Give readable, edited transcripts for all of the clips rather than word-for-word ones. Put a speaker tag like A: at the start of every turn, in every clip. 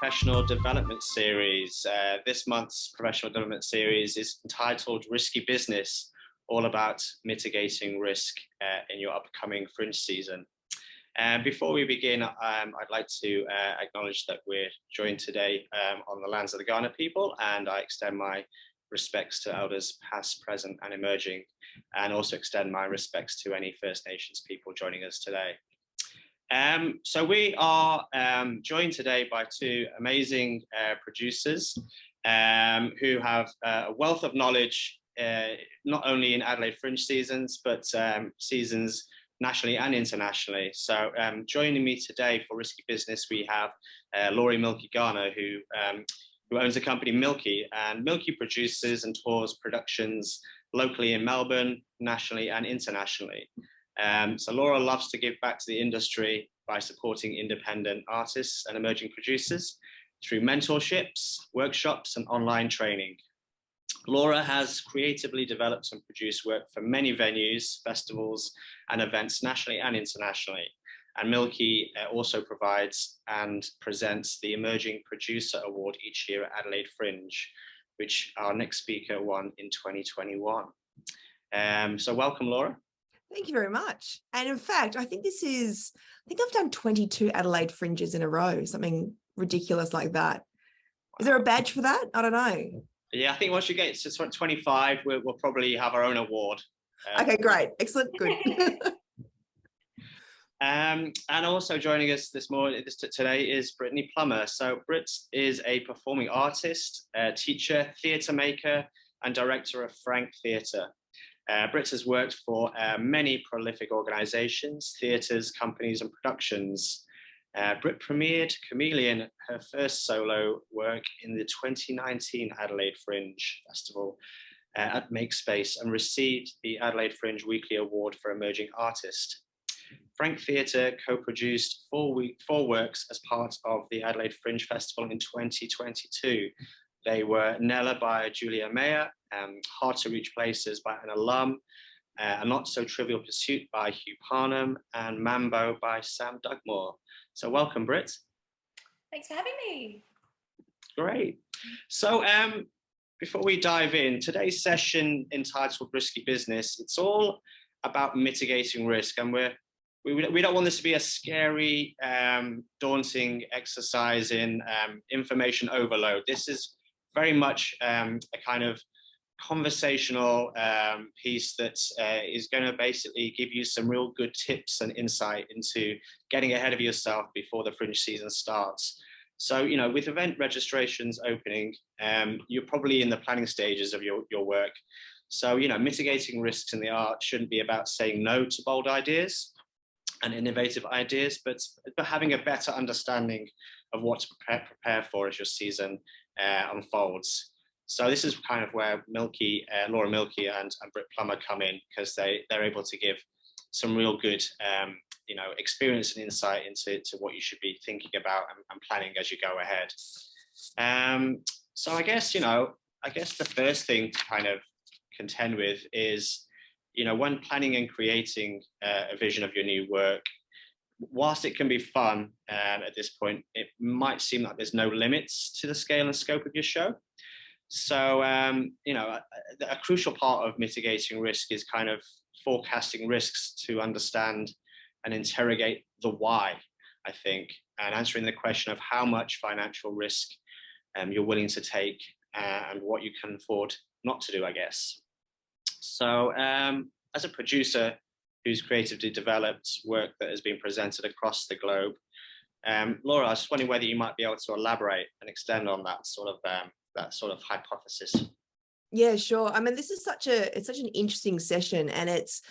A: professional development series. This month's professional development series is entitled Risky Business, all about mitigating risk in your upcoming Fringe season. Before we begin, I'd like to acknowledge that we're joined today on the lands of the Kaurna people, and I extend my respects to elders past, present and emerging, and also extend my respects to any First Nations people joining us today. So we are joined today by two amazing producers who have a wealth of knowledge, not only in Adelaide Fringe seasons, but seasons nationally and internationally. So joining me today for Risky Business, we have Milke Garner, who owns the company Milke, and Milke produces and tours productions locally in Melbourne, nationally and internationally. So Laura loves to give back to the industry by supporting independent artists and emerging producers through mentorships, workshops and online training. Laura has creatively developed and produced work for many venues, festivals and events nationally and internationally. And Milke also provides and presents the Emerging Producer Award each year at Adelaide Fringe, which our next speaker won in 2021. So welcome, Laura.
B: Thank you very much. And in fact, I think I've done 22 Adelaide Fringes in a row, something ridiculous like that. Is there a badge for that? I don't know.
A: Yeah, I think once you get to 25, we'll probably have our own award.
B: Okay, great. Excellent. Good.
A: And also joining us today is Britt Plummer. So Britt is a performing artist, teacher, theatre maker, and director of FRANK.Theatre. Britt has worked for many prolific organisations, theatres, companies, and productions. Britt premiered Chameleon, her first solo work, in the 2019 Adelaide Fringe Festival at Make Space, and received the Adelaide Fringe Weekly Award for Emerging Artist. FRANK.Theatre co-produced four works as part of the Adelaide Fringe Festival in 2022. They were Nella by Julia Mayer, Hard to Reach Places by an alum, A Not So Trivial Pursuit by Hugh Parnham, and Mambo by Sam Dugmore. So welcome, Britt.
C: Thanks for having me. Great.
A: So before we dive in, today's session entitled Risky Business, it's all about mitigating risk, and we don't want this to be a scary, daunting exercise in information overload. This is very much a kind of conversational piece that is going to basically give you some real good tips and insight into getting ahead of yourself before the Fringe season starts. So, you know, with event registrations opening, you're probably in the planning stages of your work. So, you know, mitigating risks in the art shouldn't be about saying no to bold ideas and innovative ideas, but having a better understanding of what to prepare for as your season unfolds. So this is kind of where Laura Milke and Britt Plummer come in, because they're able to give some real good you know, experience and insight into what you should be thinking about and planning as you go ahead. So I guess the first thing to kind of contend with is, you know, when planning and creating a vision of your new work, whilst it can be fun at this point, it might seem like there's no limits to the scale and scope of your show. So, you know, a crucial part of mitigating risk is kind of forecasting risks to understand and interrogate the why, I think, and answering the question of how much financial risk you're willing to take and what you can afford not to do, I guess. So as a producer who's creatively developed work that has been presented across the globe, Laura, I was just wondering whether you might be able to elaborate and extend on that sort of hypothesis.
B: Yeah, sure. I mean, this is such an interesting session, and it's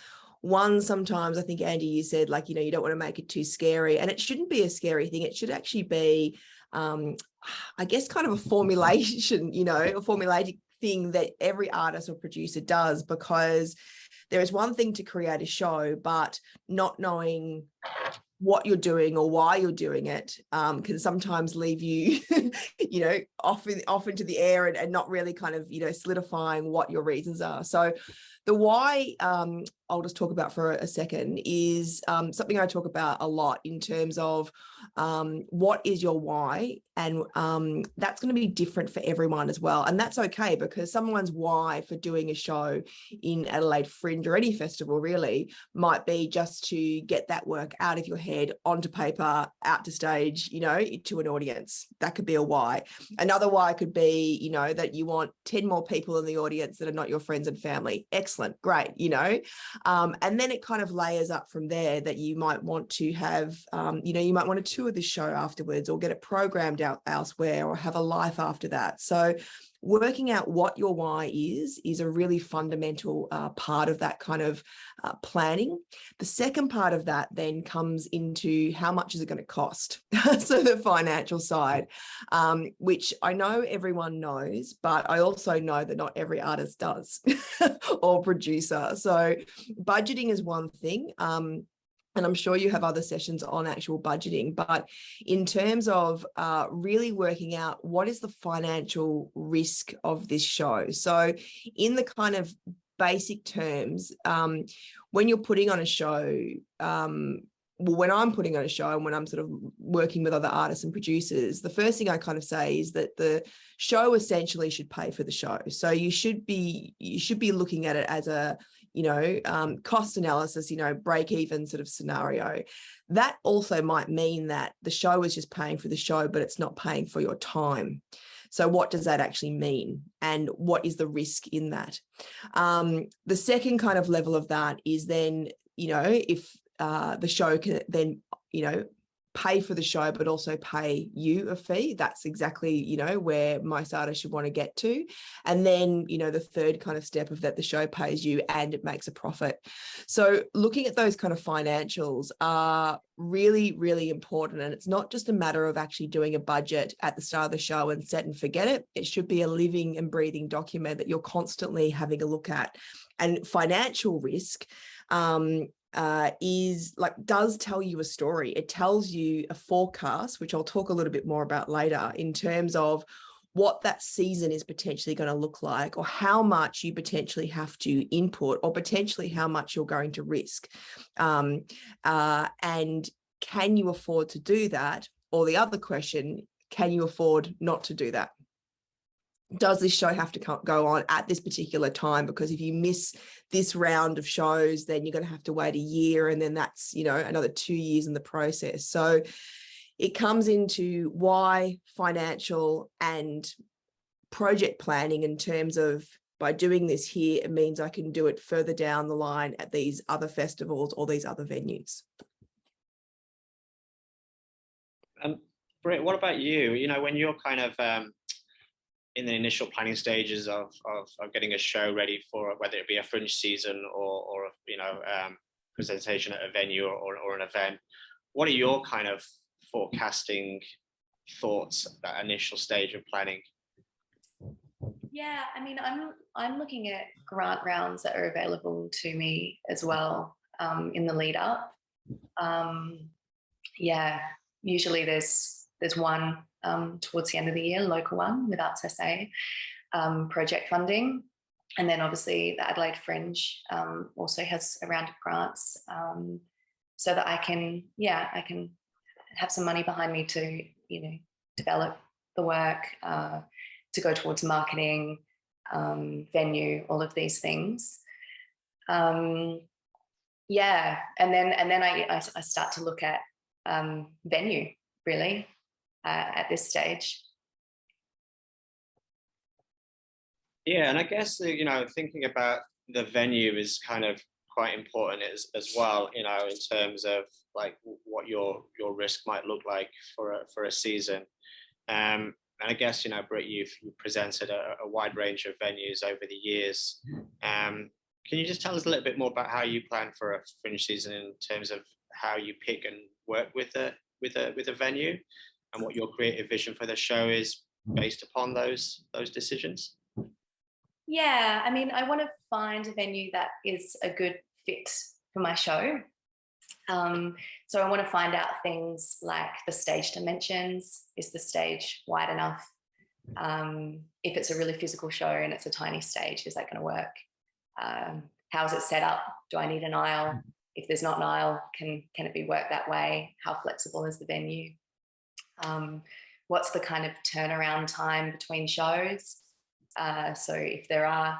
B: one, sometimes I think, Andy, you said, like, you know, you don't want to make it too scary, and it shouldn't be a scary thing. It should actually be, I guess, kind of a formulation, you know, a formulated thing that every artist or producer does, because there is one thing to create a show, but not knowing what you're doing or why you're doing it can sometimes leave you, you know, off into the air and not really kind of, you know, solidifying what your reasons are. So the why I'll just talk about for a second is something I talk about a lot in terms of what is your why, and that's going to be different for everyone as well, and that's okay, because someone's why for doing a show in Adelaide Fringe or any festival really might be just to get that work out of your head onto paper, out to stage, you know, to an audience. That could be a why. Another why could be, you know, that you want 10 more people in the audience that are not your friends and family. Excellent, great, you know. And then it kind of layers up from there, that you might want to have, you know, you might want to tour this show afterwards, or get it programmed out elsewhere, or have a life after that. So working out what your why is a really fundamental part of that kind of planning. The second part of that then comes into how much is it going to cost? So the financial side, which I know everyone knows, but I also know that not every artist does or producer. So budgeting is one thing. And I'm sure you have other sessions on actual budgeting, but in terms of really working out what is the financial risk of this show. So in the kind of basic terms, when you're putting on a show, well, when I'm putting on a show and when I'm sort of working with other artists and producers, the first thing I kind of say is that the show essentially should pay for the show. So you should be looking at it as a, you know, cost analysis, you know, break even sort of scenario. That also might mean that the show is just paying for the show, but it's not paying for your time. So what does that actually mean? And what is the risk in that? The second kind of level of that is then, you know, if the show can then, you know, pay for the show, but also pay you a fee. That's exactly, you know, where most artists should want to get to. And then, you know, the third kind of step of that, the show pays you and it makes a profit. So looking at those kind of financials are really, really important. And it's not just a matter of actually doing a budget at the start of the show and set and forget it. It should be a living and breathing document that you're constantly having a look at. And financial risk, does tell you a story. It tells you a forecast, which I'll talk a little bit more about later, in terms of what that season is potentially going to look like, or how much you potentially have to input, or potentially how much you're going to risk. And can you afford to do that? Or the other question, can you afford not to do that? Does this show have to go on at this particular time? Because if you miss this round of shows, then you're going to have to wait a year, and then that's, you know, another 2 years in the process. So it comes into why, financial, and project planning in terms of, by doing this here, it means I can do it further down the line at these other festivals or these other venues.
A: Britt, what about you? You know, when you're kind of in the initial planning stages of getting a show ready for whether it be a Fringe season or you know, presentation at a venue or an event, what are your kind of forecasting thoughts at that initial stage of planning?
C: Yeah, I mean, I'm looking at grant rounds that are available to me as well in the lead up. Yeah, usually there's one towards the end of the year, local one with Arts SA, project funding. And then obviously the Adelaide Fringe also has a round of grants, so that I can have some money behind me to, you know, develop the work, to go towards marketing, venue, all of these things. Yeah, and then I start to look at venue really at this stage.
A: Yeah, and I guess, you know, thinking about the venue is kind of quite important as well, you know, in terms of like what your risk might look like for a season. And I guess, you know, Britt, you've presented a wide range of venues over the years. Can you just tell us a little bit more about how you plan for a Fringe season in terms of how you pick and work with a venue, and what your creative vision for the show is based upon those decisions?
C: Yeah, I mean, I want to find a venue that is a good fit for my show. So I want to find out things like the stage dimensions. Is the stage wide enough? If it's a really physical show and it's a tiny stage, is that going to work? How's it set up? Do I need an aisle? If there's not an aisle, can it be worked that way? How flexible is the venue? What's the kind of turnaround time between shows? So if there are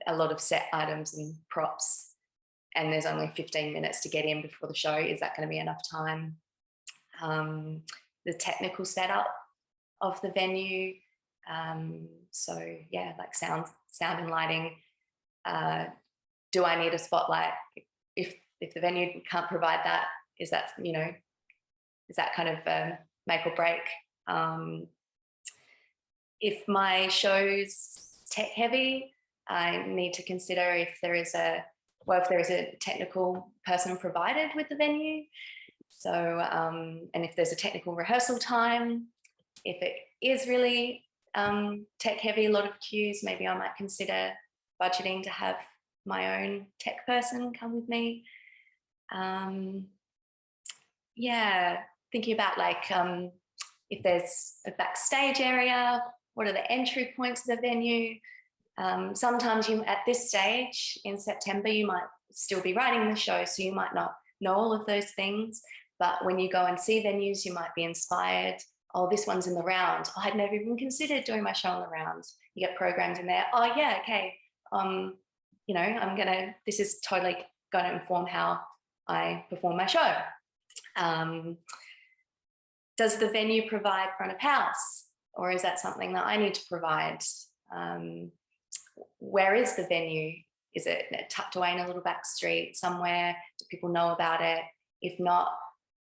C: a lot of set items and props and there's only 15 minutes to get in before the show, is that going to be enough time? The technical setup of the venue. So yeah, like sound and lighting. Do I need a spotlight? If the venue can't provide that, is that, you know, is that kind of make or break? If my show's tech heavy, I need to consider if there is a technical person provided with the venue. So, and if there's a technical rehearsal time, if it is really tech heavy, a lot of cues, maybe I might consider budgeting to have my own tech person come with me. Yeah, thinking about like if there's a backstage area, what are the entry points of the venue? Sometimes you, at this stage in September, you might still be writing the show, so you might not know all of those things. But when you go and see venues, you might be inspired. Oh, this one's in the round. Oh, I'd never even considered doing my show in the round. You get programmed in there. Oh yeah, okay. You know, this is totally going to inform how I perform my show. Does the venue provide front of house, or is that something that I need to provide? Where is the venue? Is it tucked away in a little back street somewhere? Do people know about it? If not,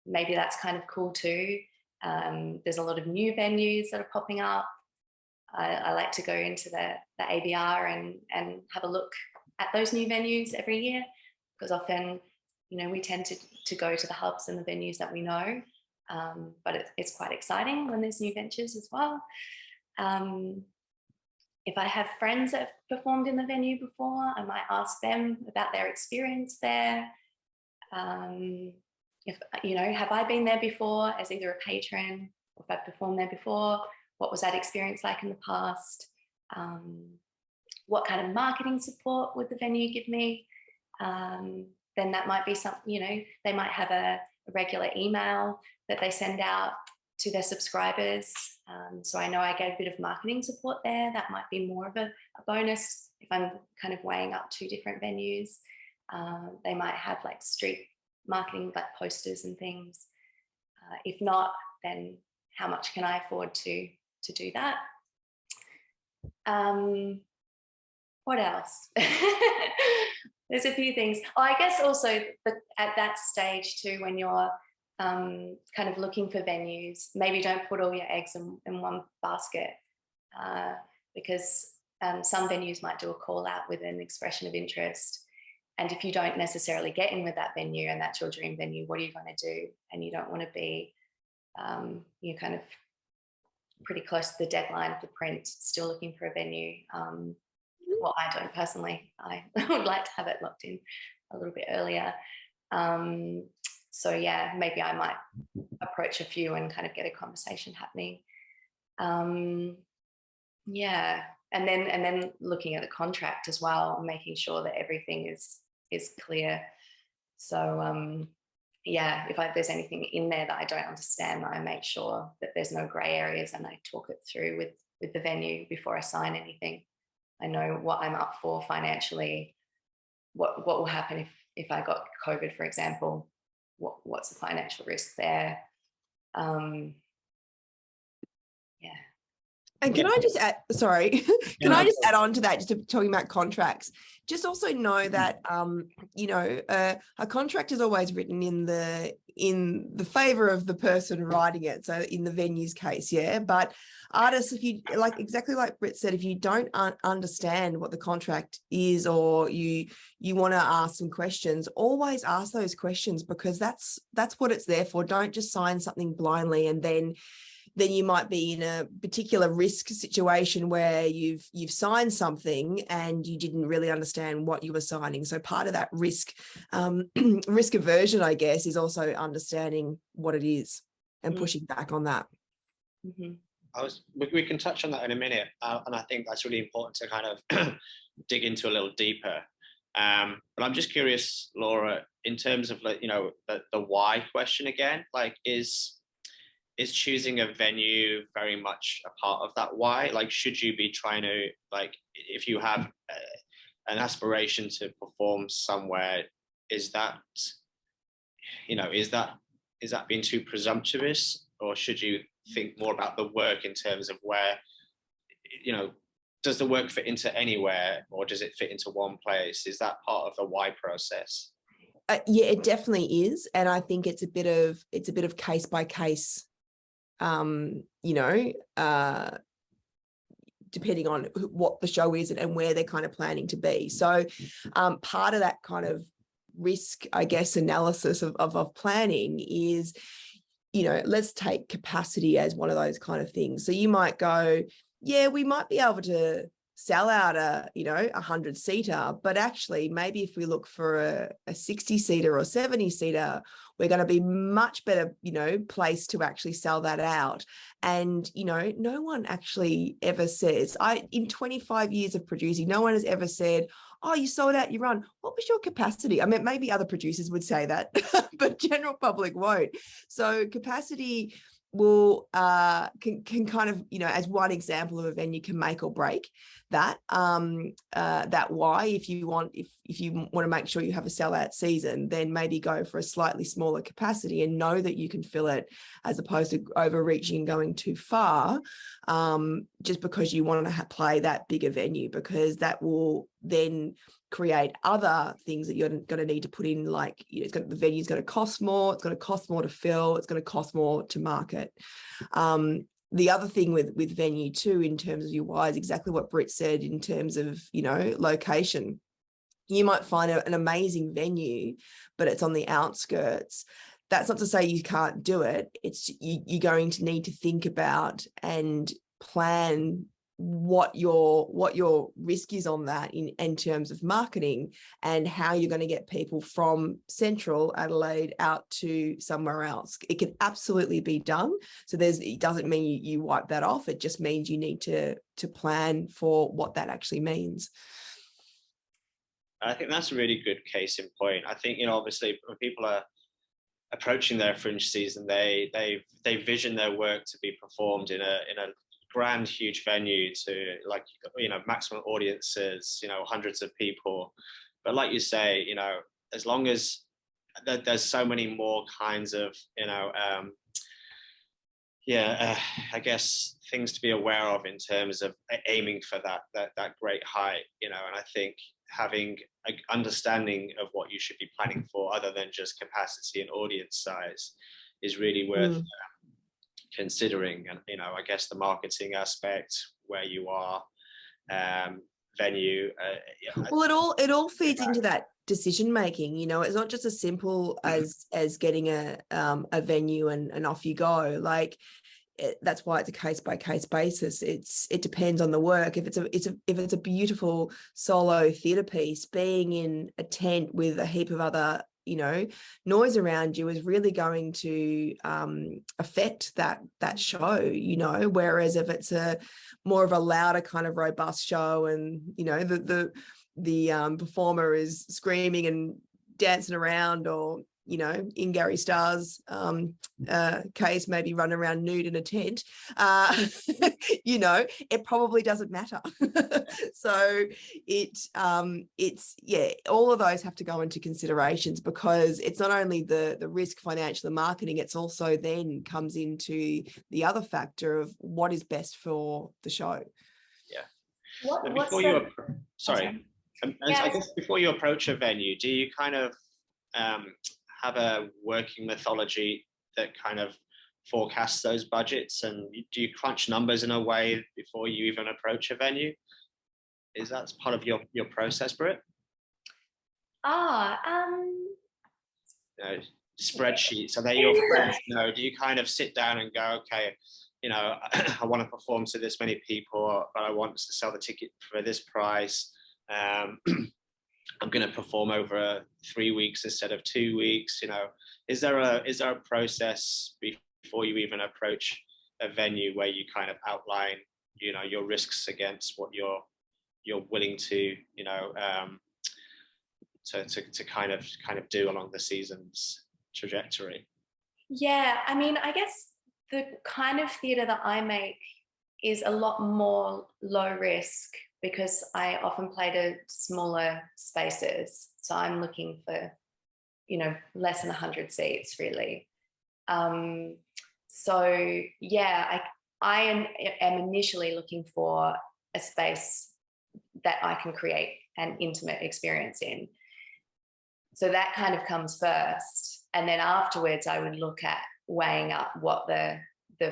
C: maybe that's kind of cool too. There's a lot of new venues that are popping up. I like to go into the ABR and have a look at those new venues every year, because often, you know, we tend to go to the hubs and the venues that we know, but it's quite exciting when there's new ventures as well. If I have friends that have performed in the venue before, I might ask them about their experience there. If, you know, have I been there before as either a patron, or if I've performed there before, what was that experience like in the past? What kind of marketing support would the venue give me? Then that might be something, you know, they might have a regular email that they send out to their subscribers. So I know I get a bit of marketing support there. That might be more of a bonus if I'm kind of weighing up two different venues. They might have like street marketing, like posters and things. If not, then how much can I afford to do that? What else? There's a few things. Oh, I guess also at that stage too, when you're kind of looking for venues, maybe don't put all your eggs in one basket, because some venues might do a call out with an expression of interest. And if you don't necessarily get in with that venue and that's your dream venue, what are you going to do? And you don't want to be, you're kind of pretty close to the deadline for print, still looking for a venue. Well, I don't personally. I would like to have it locked in a little bit earlier. So yeah, maybe I might approach a few and kind of get a conversation happening. Yeah, and then looking at the contract as well, making sure that everything is clear. So yeah, if there's anything in there that I don't understand, I make sure that there's no grey areas, and I talk it through with the venue before I sign anything. I know what I'm up for financially. What will happen if I got COVID, for example? What's the financial risk there? Yeah.
B: And can I just add, sorry, I just add on to that, just talking about contracts, just also know that, you know, a contract is always written in the favor of the person writing it. So in the venue's case, yeah, but artists, if you exactly like Britt said, if you don't understand what the contract is, or you want to ask some questions, always ask those questions, because that's what it's there for. Don't just sign something blindly and then you might be in a particular risk situation where you've signed something and you didn't really understand what you were signing. So part of that risk aversion, I guess, is also understanding what it is and pushing back on that.
A: We can touch on that in a minute, and I think that's really important to kind of dig into a little deeper. But I'm just curious, Laura, in terms of, like, you know, the why question again, like, is choosing a venue very much a part of that why? Like, should you be trying to, like, if you have an aspiration to perform somewhere, is that, you know, is that being too presumptuous, or should you think more about the work in terms of where, you know, does the work fit into anywhere, or does it fit into one place? Is that part of the why process?
B: Yeah, it definitely is, and I think it's a bit of case by case. You know, depending on what the show is and where they're kind of planning to be. So part of that kind of risk, I guess, analysis of planning is, you know, let's take capacity as one of those kind of things. So you might go, yeah, we might be able to sell out a, you know, 100-seater, but actually maybe if we look for a 60-seater or 70-seater, we're going to be much better, you know, placed to actually sell that out. And, you know, no one actually ever says, in 25 years of producing, no one has ever said, oh, you sold out your run. What was your capacity? I mean, maybe other producers would say that, but general public won't. So capacity will can kind of, you know, as one example of a venue, can make or break that that why. If you want to make sure you have a sellout season, then maybe go for a slightly smaller capacity and know that you can fill it, as opposed to overreaching and going too far just because you want to play that bigger venue, because that will then create other things that you're going to need to put in, like, you know, the venue's going to cost more, it's going to cost more to fill, it's going to cost more to market. The other thing with venue too, in terms of your why, is exactly what Britt said in terms of, you know, location. You might find an amazing venue, but it's on the outskirts. That's not to say you can't do it. It's you're going to need to think about and plan what your risk is on that in terms of marketing, and how you're going to get people from central Adelaide out to somewhere else. It can absolutely be done. So it doesn't mean you wipe that off. It just means you need to plan for what that actually means.
A: I think that's a really good case in point. I think, you know, obviously when people are approaching their Fringe season, they vision their work to be performed in a grand, huge venue to, like, you know, maximum audiences, you know, hundreds of people. But like you say, you know, as long as there's so many more kinds of, you know, I guess things to be aware of in terms of aiming for that great height, you know. And I think having an understanding of what you should be planning for, other than just capacity and audience size, is really worth considering. And, you know, I guess the marketing aspect, where you are, venue.
B: Well, it all feeds into that decision making. You know, it's not just as simple as getting a venue and off you go. Like, that's why it's a case by case basis. It depends on the work. If it's a beautiful solo theatre piece, being in a tent with a heap of other, you know, noise around you is really going to affect that show, you know. Whereas if it's a more of a louder kind of robust show, and, you know, the performer is screaming and dancing around, or, you know, in Gary Starr's case, maybe run around nude in a tent, you know, it probably doesn't matter. So it's all of those have to go into considerations, because it's not only the risk, financial and marketing, it's also then comes into the other factor of what is best for the show.
A: Yeah. I guess before you approach a venue, do you kind of have a working methodology that kind of forecasts those budgets, and do you crunch numbers in a way before you even approach a venue? Is that part of your process, Britt? You know, spreadsheets, are they your friends? You know, do you kind of sit down and go, okay, you know, I want to perform to this many people, but I want to sell the ticket for this price. I'm going to perform over 3 weeks instead of 2 weeks. You know, is there a process before you even approach a venue where you kind of outline, you know, your risks against what you're willing to, you know, to kind of do along the season's trajectory?
C: Yeah, I mean, I guess the kind of theatre that I make is a lot more low risk because I often play to smaller spaces. So I'm looking for, less than 100 seats really. So yeah, I am initially looking for a space that I can create an intimate experience in. So that kind of comes first. And then afterwards, I would look at weighing up what the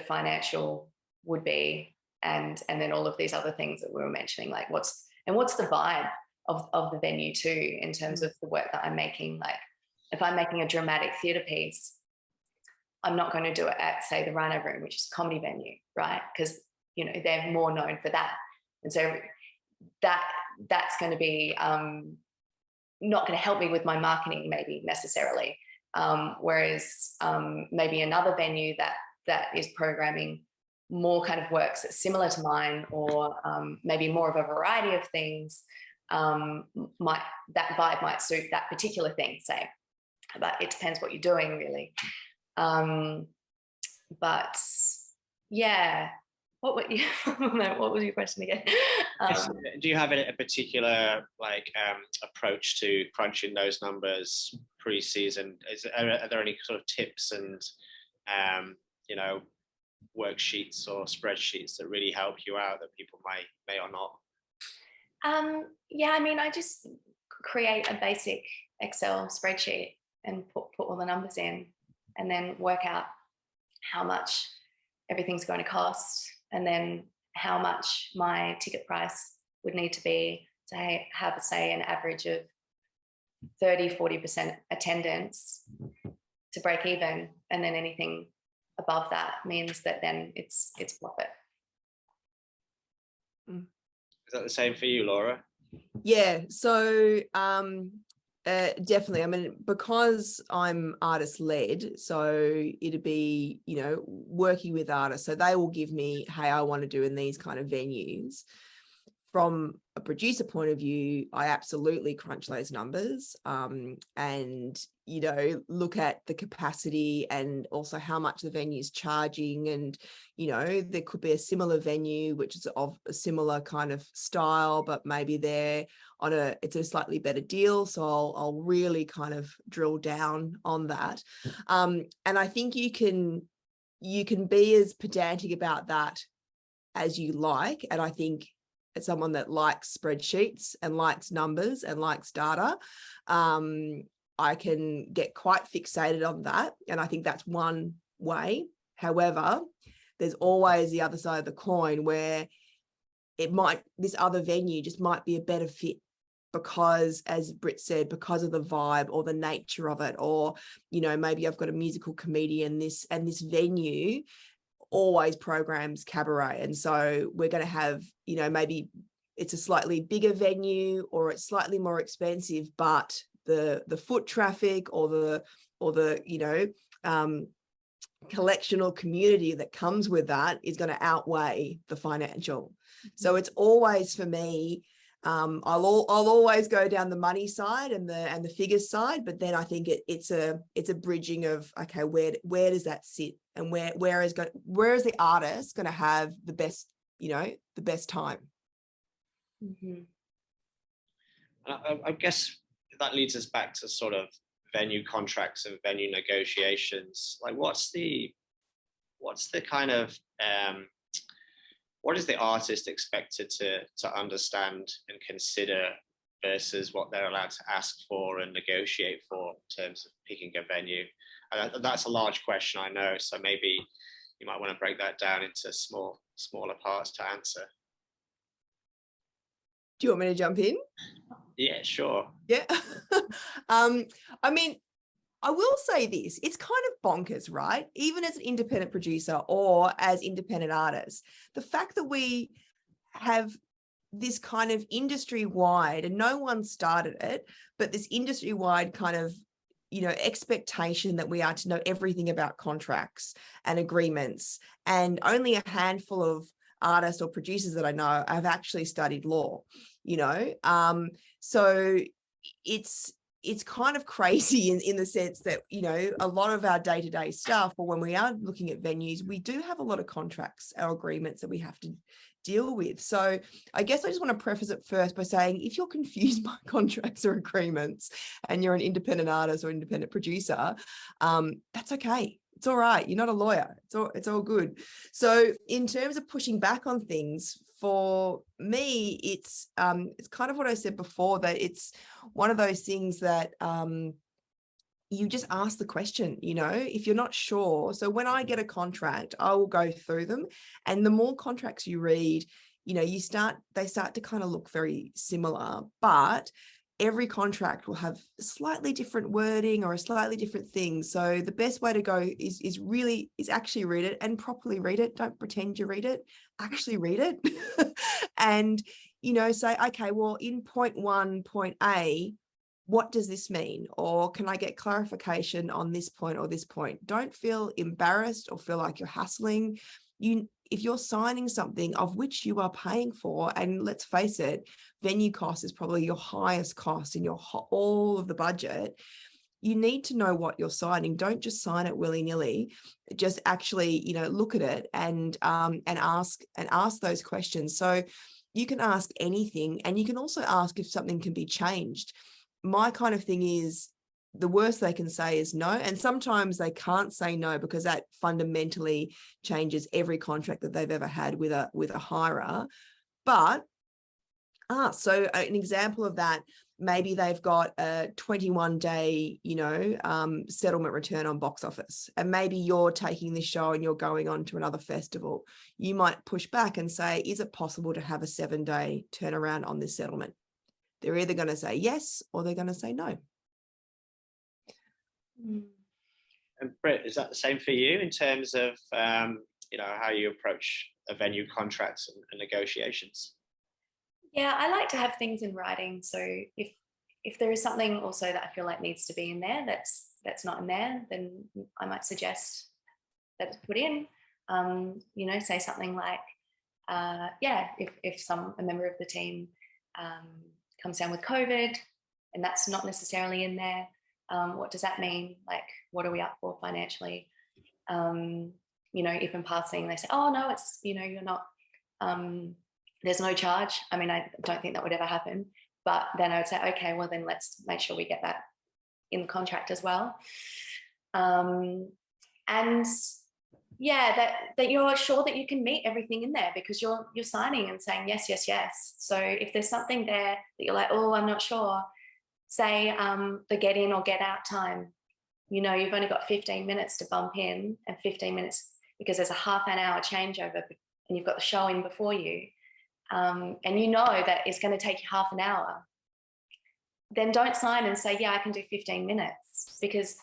C: financial would be, and then all of these other things that we were mentioning, like what's the vibe of the venue too, in terms of the work that I'm making. Like if I'm making a dramatic theatre piece, I'm not going to do it at, say, the Rhino Room, which is a comedy venue, right? Because they're more known for that, and so that's going to be not going to help me with my marketing, maybe necessarily. Whereas maybe another venue that is programming more kind of works that's similar to mine, or maybe more of a variety of things, that vibe might suit that particular thing, say. But it depends what you're doing, really. But yeah, what was your question again?
A: Do you have a particular approach to crunching those numbers pre-season? Are there any sort of tips and worksheets or spreadsheets that really help you out that people may or not?
C: Yeah, I mean, I just create a basic Excel spreadsheet and put all the numbers in, and then work out how much everything's going to cost, and then how much my ticket price would need to be to have, say, an average of 30-40% attendance to break even, and then anything above that means that then it's profit.
A: Is that the same for you, Laura?
B: Yeah, so definitely. I mean, because I'm artist-led, so it'd be, working with artists. So they will give me, hey, I want to do in these kind of venues. From a producer point of view, I absolutely crunch those numbers and, look at the capacity and also how much the venue's charging. And, there could be a similar venue, which is of a similar kind of style, but maybe they're it's a slightly better deal. So I'll really kind of drill down on that. And I think you can be as pedantic about that as you like. And I think as someone that likes spreadsheets and likes numbers and likes data, I can get quite fixated on that. And I think that's one way. However, there's always the other side of the coin where this other venue just might be a better fit because, as Britt said, because of the vibe or the nature of it, or, maybe I've got a musical comedian, this venue always programs cabaret. And so we're going to have, maybe it's a slightly bigger venue or it's slightly more expensive, but the foot traffic or the collection or community that comes with that is going to outweigh the financial. So it's always, for me, I'll always go down the money side and the figures side, but then I think it's a bridging of, okay, where does that sit, and where is the artist going to have the best time?
C: Mm-hmm.
A: I guess that leads us back to sort of venue contracts and venue negotiations. Like, what's the kind of what is the artist expected to understand and consider versus what they're allowed to ask for and negotiate for in terms of picking a venue? And that's a large question, I know. So maybe you might want to break that down into smaller parts to answer.
B: Do you want me to jump in?
A: Yeah, sure.
B: Yeah. I mean, I will say this, it's kind of bonkers, right? Even as an independent producer or as independent artists, the fact that we have this kind of industry-wide, and no one started it, but this industry-wide kind of, expectation that we are to know everything about contracts and agreements. And only a handful of artists or producers that I know have actually studied law, so it's it's kind of crazy in the sense that, you know, a lot of our day-to-day stuff, or when we are looking at venues, we do have a lot of contracts or agreements that we have to deal with. So I guess I just want to preface it first by saying, if you're confused by contracts or agreements and you're an independent artist or independent producer, that's okay. It's all right. You're not a lawyer. It's all good. So in terms of pushing back on things, for me, it's kind of what I said before, that it's one of those things that you just ask the question, you know, if you're not sure. So when I get a contract, I will go through them, and the more contracts you read, you know, they start to kind of look very similar, but every contract will have slightly different wording or a slightly different thing. So the best way to go is actually read it, and properly read it. Don't pretend you read it, actually read it. And, you know, say, okay, well, in point 1, point A, what does this mean? Or can I get clarification on this point or this point? Don't feel embarrassed or feel like you're hassling. If you're signing something of which you are paying for, and let's face it, venue cost is probably your highest cost in all of the budget, you need to know what you're signing. Don't just sign it willy-nilly. Just actually, you know, look at it and ask those questions. So you can ask anything, and you can also ask if something can be changed. My kind of thing is, the worst they can say is no. And sometimes they can't say no, because that fundamentally changes every contract that they've ever had with a hirer. But so an example of that, maybe they've got a 21-day, you know, settlement return on box office, and maybe you're taking this show and you're going on to another festival. You might push back and say, is it possible to have a 7-day turnaround on this settlement? They're either going to say yes or they're going to say no.
A: And Britt, is that the same for you in terms of you know, how you approach a venue contracts and negotiations?
C: Yeah, I like to have things in writing. So if there is something also that I feel like needs to be in there that's not in there, then I might suggest that it's put in. You know, say something like, yeah, if a member of the team comes down with COVID and that's not necessarily in there, what does that mean? Like, what are we up for financially? You know, if in passing they say, oh no, it's, you know, you're not, there's no charge. I mean, I don't think that would ever happen, but then I would say, okay, well then let's make sure we get that in the contract as well. And yeah, that you're sure that you can meet everything in there, because you're signing and saying yes, yes, yes. So if there's something there that you're like, oh, I'm not sure, say the get in or get out time, you know, you've only got 15 minutes to bump in, and 15 minutes because there's a half an hour changeover and you've got the show in before you, and you know that it's going to take you half an hour, then don't sign and say, yeah, I can do 15 minutes, because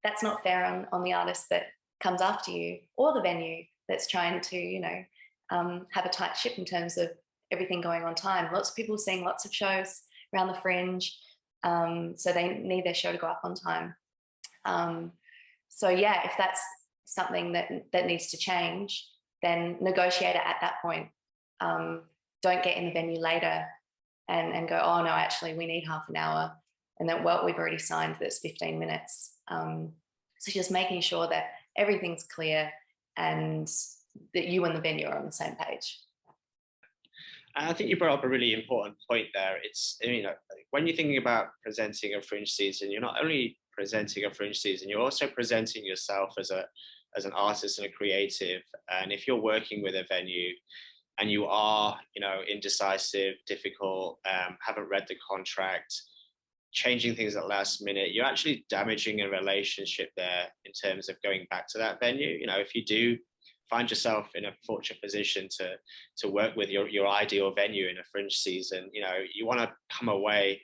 C: that's not fair on the artist that comes after you, or the venue that's trying to, you know, have a tight ship in terms of everything going on time. Lots of people seeing lots of shows around the Fringe, so they need their show to go up on time. So yeah, if that's something that needs to change, then negotiate it at that point. Don't get in the venue later and go, oh no, actually we need half an hour, and then, well, we've already signed this 15 minutes. So just making sure that everything's clear and that you and the venue are on the same page.
A: I think you brought up a really important point there. It's, you know, when you're thinking about presenting a Fringe season, you're not only presenting a Fringe season, you're also presenting yourself as an artist and a creative. And if you're working with a venue and you are, you know, indecisive, difficult, haven't read the contract, changing things at last minute, you're actually damaging a relationship there in terms of going back to that venue. You know, if you do find yourself in a fortunate position to work with your ideal venue in a Fringe season, you know, you want to come away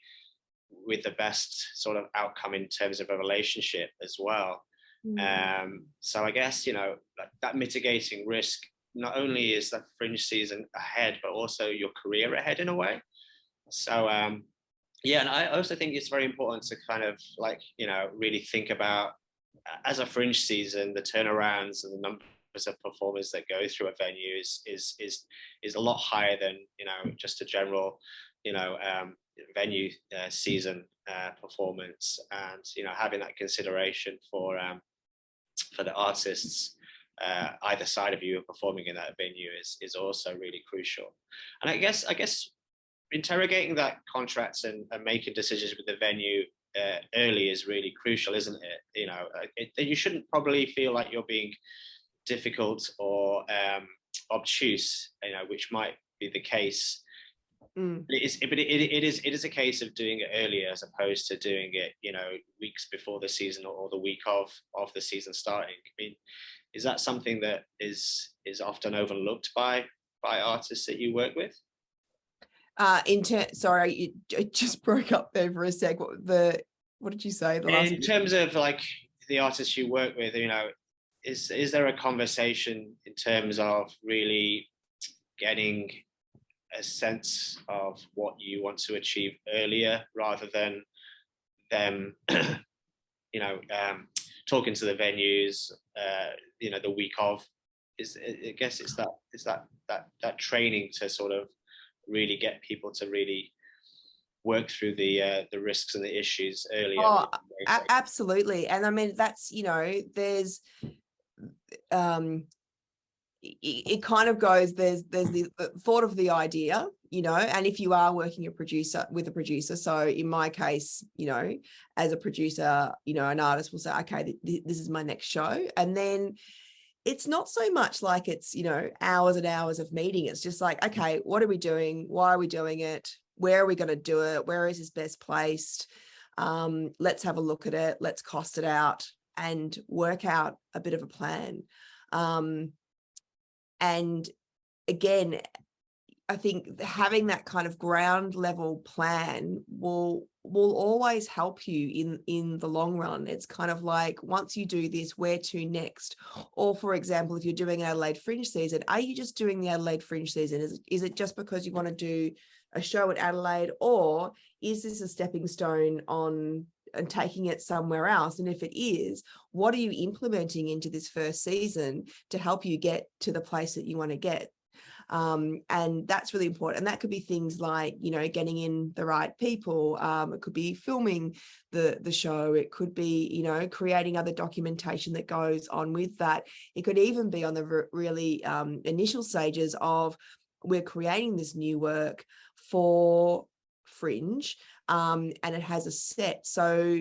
A: with the best sort of outcome in terms of a relationship as well. So I guess, you know, that mitigating risk not only is that Fringe season ahead, but also your career ahead in a way. So yeah, and I also think it's very important to kind of, like, you know, really think about, as a Fringe season, the turnarounds and the number of performers that go through a venue is a lot higher than, you know, just a general, you know, venue season performance. And, you know, having that consideration for the artists either side of you are performing in that venue is also really crucial. And I guess interrogating that contracts and making decisions with the venue early is really crucial, isn't it? You know, you shouldn't probably feel like you're being difficult or obtuse, you know, which might be the case. But it is a case of doing it earlier as opposed to doing it, you know, weeks before the season or the week of the season starting. I mean, is that something that is often overlooked by artists that you work with?
B: Sorry, it just broke up there for a sec. What did you say?
A: In terms of like the artists you work with, you know, is there a conversation in terms of really getting a sense of what you want to achieve earlier rather than them, you know, talking to the venues, you know, the week of? I guess it's that training to sort of really get people to really work through the risks and the issues earlier.
B: Oh, absolutely. And I mean, that's, you know, there's it kind of goes, there's the thought of the idea, you know, and if you are working with a producer, so in my case, you know, as a producer, you know, an artist will say, okay, this is my next show. And then it's not so much like it's, you know, hours and hours of meeting. It's just like, okay, what are we doing? Why are we doing it? Where are we going to do it? Where is this best placed? Let's have a look at it. Let's cost it out and work out a bit of a plan. And again, I think having that kind of ground level plan will always help you in the long run. It's kind of like, once you do this, where to next? Or for example, if you're doing an Adelaide Fringe season, are you just doing the Adelaide Fringe season? Is it just because you want to do a show at Adelaide, or is this a stepping stone on and taking it somewhere else? And if it is, what are you implementing into this first season to help you get to the place that you want to get? And that's really important. And that could be things like, you know, getting in the right people. It could be filming the show. It could be, you know, creating other documentation that goes on with that. It could even be on the really initial stages of, we're creating this new work for Fringe, and it has a set. So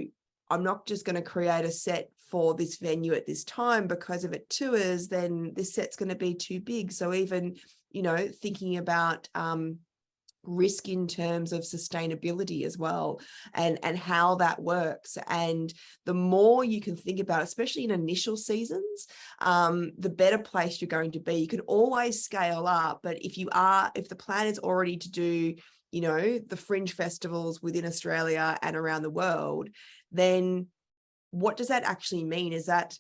B: I'm not just going to create a set for this venue at this time, because if it tours, then this set's going to be too big. So even, you know, thinking about risk in terms of sustainability as well, and how that works. And the more you can think about, especially in initial seasons, the better place you're going to be. You can always scale up, but if the plan is already to do, you know, the Fringe festivals within Australia and around the world, then what does that actually mean? Is that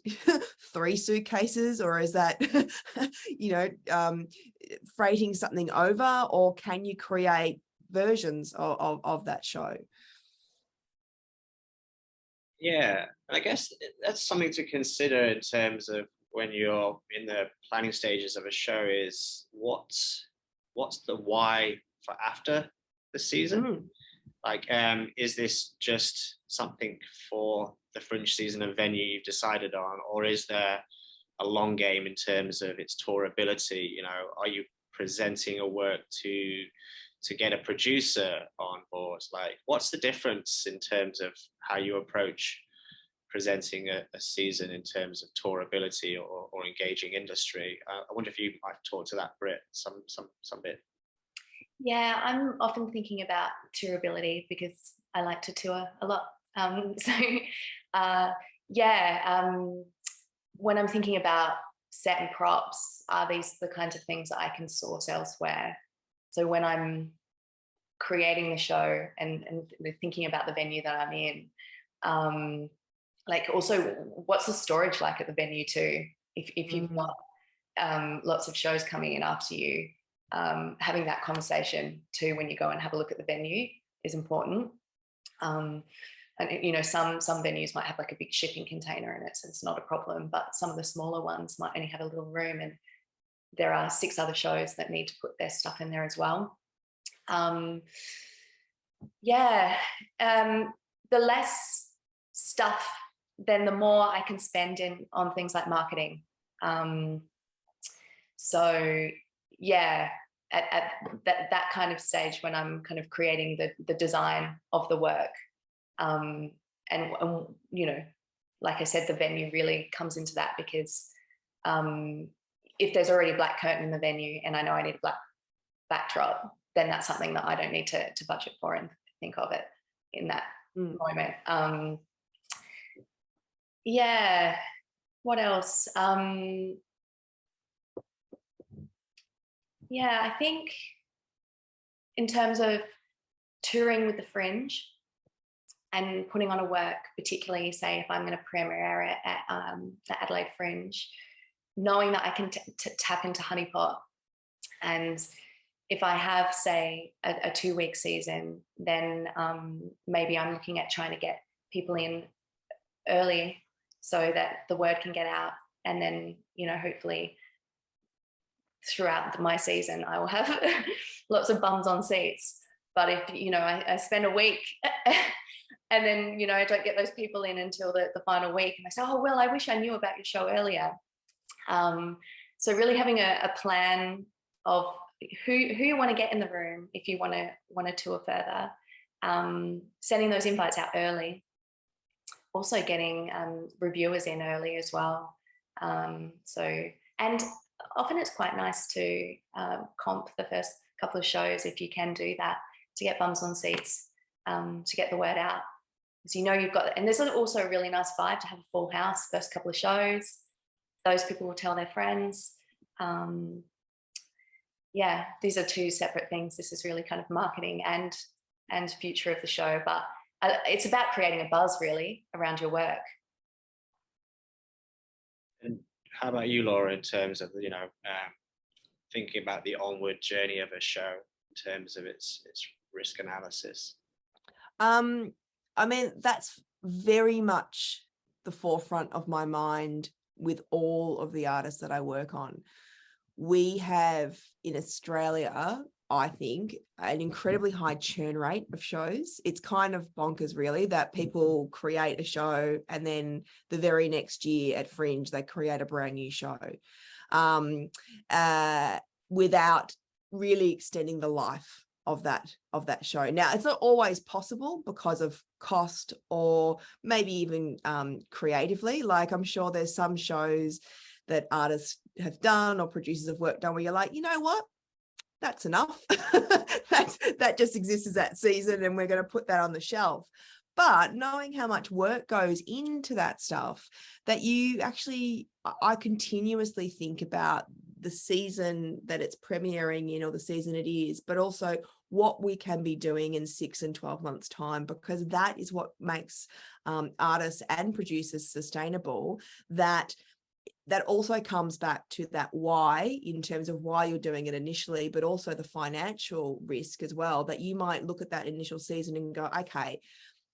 B: 3 suitcases, or is that, you know, freighting something over, or can you create versions of that show?
A: Yeah, I guess that's something to consider in terms of when you're in the planning stages of a show, is what's the why for after the season? Like, is this just something for the Fringe season and venue you've decided on, or is there a long game in terms of its tourability? You know, are you presenting a work to get a producer on board? Like, what's the difference in terms of how you approach presenting a season in terms of tourability or engaging industry? I wonder if you might talk to that, Britt, some bit.
C: Yeah, I'm often thinking about tourability because I like to tour a lot. When I'm thinking about set and props, are these the kinds of things that I can source elsewhere? So when I'm creating the show and thinking about the venue that I'm in, like, also, what's the storage like at the venue too? If you've got lots of shows coming in after you, having that conversation too when you go and have a look at the venue is important. and you know, some venues might have like a big shipping container in it, so it's not a problem, but some of the smaller ones might only have a little room, and there are 6 other shows that need to put their stuff in there as well. The less stuff, then the more I can spend on things like marketing. So yeah, at that kind of stage, when I'm kind of creating the design of the work, and you know, like I said, the venue really comes into that, because if there's already a black curtain in the venue and I know I need a black backdrop, then that's something that I don't need to budget for and think of it in that moment. Yeah, what else? Yeah, I think in terms of touring with the Fringe and putting on a work, particularly say if I'm going to premiere it at the Adelaide Fringe, knowing that I can tap into Honeypot, and if I have, say, a 2-week season, then maybe I'm looking at trying to get people in early so that the word can get out, and then, you know, hopefully throughout my season I will have lots of bums on seats. But if, you know, I spend a week and then, you know, I don't get those people in until the final week, and I say, oh, well, I wish I knew about your show earlier. So really having a plan of who you want to get in the room if you want to tour further, sending those invites out early, also getting reviewers in early as well. And often it's quite nice to comp the first couple of shows, if you can do that, to get bums on seats, to get the word out, because you know you've got, and there's also a really nice vibe to have a full house first couple of shows. Those people will tell their friends. Yeah, these are 2 separate things. This is really kind of marketing and future of the show, but it's about creating a buzz really around your work.
A: And how about you, Laura, in terms of, you know, thinking about the onward journey of a show in terms of its risk analysis?
B: I mean, that's very much the forefront of my mind with all of the artists that I work on. We have in Australia, I think, an incredibly high churn rate of shows. It's kind of bonkers, really, that people create a show and then the very next year at Fringe, they create a brand new show without really extending the life of that show. Now, it's not always possible because of cost or maybe even creatively. Like, I'm sure there's some shows that artists have done or producers have worked on where you're like, you know what, that's enough. that just exists as that season, and we're going to put that on the shelf. But knowing how much work goes into that stuff, that you actually, I continuously think about the season that it's premiering in, or the season it is, but also what we can be doing in 6 and 12 months time, because that is what makes artists and producers sustainable. That also comes back to that why, in terms of why you're doing it initially, but also the financial risk as well, that you might look at that initial season and go, okay,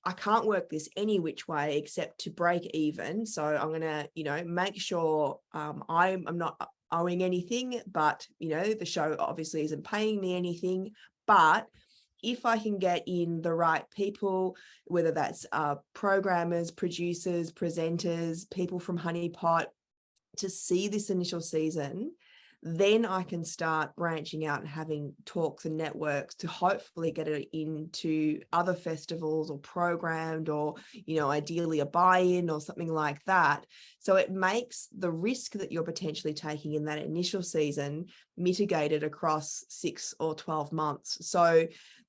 B: I can't work this any which way except to break even. So I'm going to, you know, make sure I'm not owing anything, but, you know, the show obviously isn't paying me anything. But if I can get in the right people, whether that's programmers, producers, presenters, people from Honeypot, to see this initial season, then I can start branching out and having talks and networks to hopefully get it into other festivals or programmed, or, you know, ideally a buy-in or something like that. So it makes the risk that you're potentially taking in that initial season mitigated across 6 or 12 months. So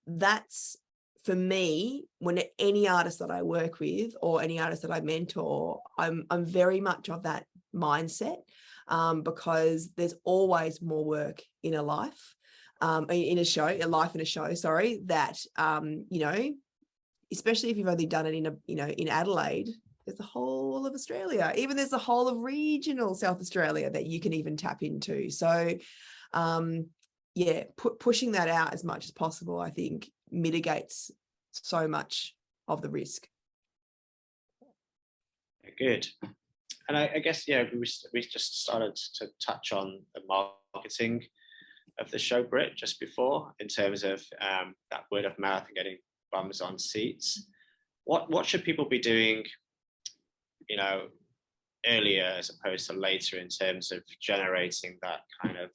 B: that's, for me, when any artist that I work with or any artist that I mentor, I'm very much of that mindset, because there's always more work in a life, in a show, sorry, that, you know, especially if you've only done it in Adelaide, there's the whole of Australia, even there's the whole of regional South Australia that you can even tap into. So yeah, pushing that out as much as possible, I think, mitigates so much of the risk.
A: good. And I guess, yeah, we just started to touch on the marketing of the show, Britt, just before, in terms of that word of mouth and getting bums on seats. What should people be doing, you know, earlier as opposed to later in terms of generating that kind of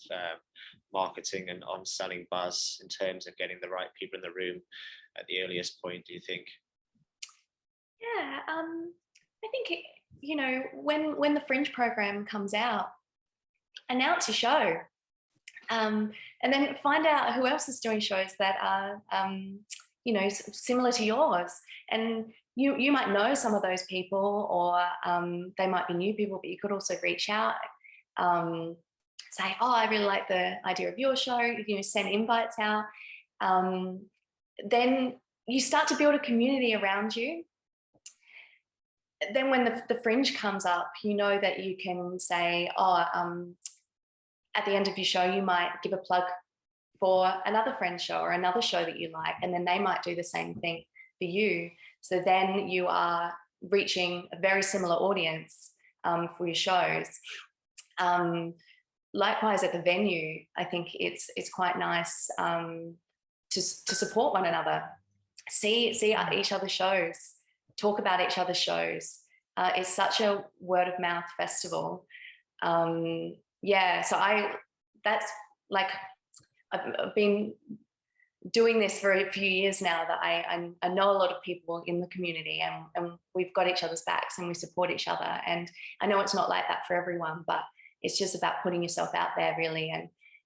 A: marketing and on-selling buzz, in terms of getting the right people in the room at the earliest point, do you think?
C: Yeah, I think, you know, when the Fringe program comes out, announce your show, and then find out who else is doing shows that are, you know, similar to yours. And you might know some of those people, or they might be new people, but you could also reach out, say, oh, I really like the idea of your show, you know, send invites out. Then you start to build a community around you. Then when the Fringe comes up, you know that you can say, oh, at the end of your show, you might give a plug for another Fringe show or another show that you like, and then they might do the same thing for you. So then you are reaching a very similar audience for your shows. Likewise at the venue, I think it's quite nice to support one another, see each other's shows, talk about each other's shows. It's such a word of mouth festival. Yeah, so that's like, I've been doing this for a few years now, that I know a lot of people in the community, and we've got each other's backs and we support each other. And I know it's not like that for everyone, but it's just about putting yourself out there really,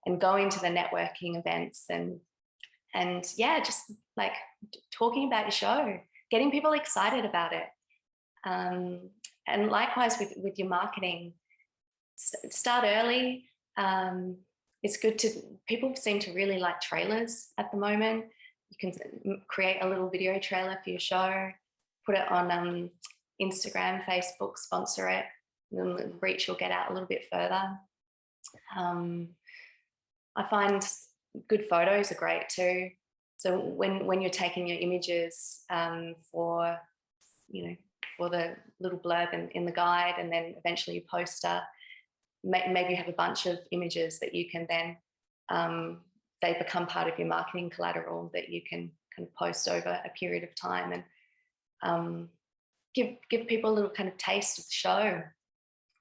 C: and going to the networking events, and yeah, just like talking about your show, getting people excited about it. And likewise with your marketing, start early. It's good to, people seem to really like trailers at the moment. You can create a little video trailer for your show, put it on Instagram, Facebook, sponsor it, and the reach will get out a little bit further. I find good photos are great too. So when you're taking your images for, you know, for the little blurb in the guide, and then eventually your poster, maybe you have a bunch of images that you can then, they become part of your marketing collateral that you can kind of post over a period of time, and give people a little kind of taste of the show,